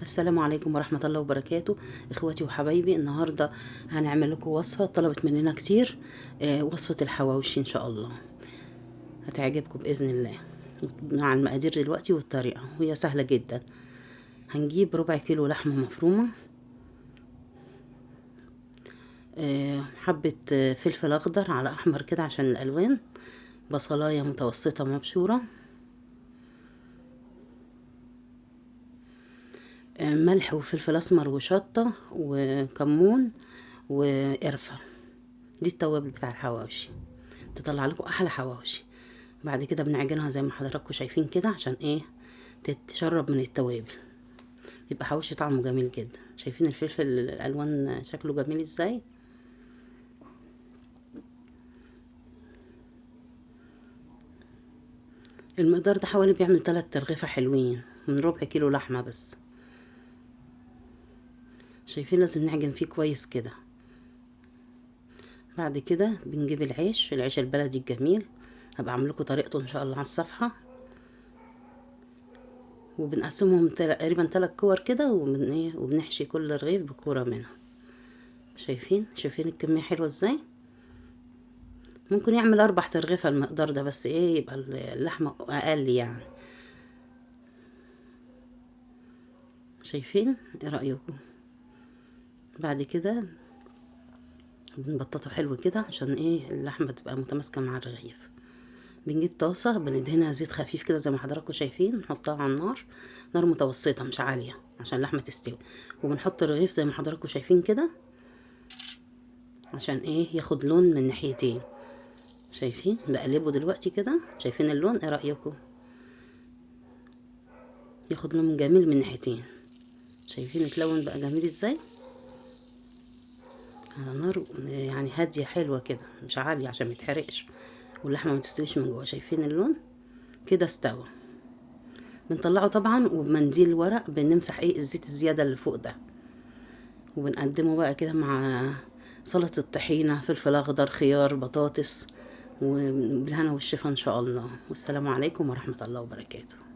السلام عليكم ورحمة الله وبركاته. اخواتي وحبايبي، النهاردة هنعمل لكم وصفة طلبت مننا كتير. وصفة الحواوشي ان شاء الله هتعجبكم بإذن الله. مع المقادير دلوقتي والطريقة، وهي سهلة جدا. هنجيب ربع كيلو لحمة مفرومة، حبة فلفل اخضر على احمر كده عشان الالوان، بصلاية متوسطة مبشورة، ملح وفلفل اسمر وشطة وكمون وقرفة. دي التوابل بتاع الحواوشي، تطلع لكم احلى حواوشي. بعد كده بنعجنها زي ما حضراتكم شايفين كده، عشان ايه؟ تتشرب من التوابل، يبقى حواوشي طعمه جميل جدا. شايفين الفلفل الالوان شكله جميل ازاي؟ المقدار ده حوالي بيعمل 3 ترغيفة حلوين من ربع كيلو لحمة بس. شايفين؟ لازم نعجن فيه كويس كده. بعد كده بنجيب العيش البلدي الجميل، هبقى اعمل لكم طريقته ان شاء الله على الصفحة. وبنقسمهم تقريبا 3 كور كده، وبنحشي كل رغيف بكورة منهم. شايفين الكمية حلوة ازاي؟ ممكن يعمل 4 ترغيفة المقدار ده، بس ايه، يبقى اللحمة اقل يعني. شايفين؟ ايه رأيكم؟ بعد كده بنبططه حلو كده، عشان ايه؟ اللحمة تبقى متماسكة مع الرغيف. بنجيب طاسة بندهنها زيت خفيف كده زي ما حضراتكم شايفين، نحطها على النار، نار متوسطة مش عالية عشان اللحمة تستوي. وبنحط الرغيف زي ما حضراتكم شايفين كده، عشان ايه؟ ياخد لون من ناحيتين. شايفين؟ بقلبه دلوقتي كده، شايفين اللون؟ ايه رأيكم؟ ياخد لون جميل من ناحيتين. شايفين اتلون بقى جميل ازاي؟ على نار يعني هادية حلوة كده، مش عالية عشان ميتحرقش واللحمة متستويش من جوه. شايفين اللون؟ كده استوى. بنطلعه طبعا، وبمنديل ورق بنمسح ايه الزيت الزيادة اللي فوق ده. وبنقدمه بقى كده مع سلطة الطحينة، فلفل اخضر، خيار، بطاطس، وبالهنا والشفا ان شاء الله. والسلام عليكم ورحمة الله وبركاته.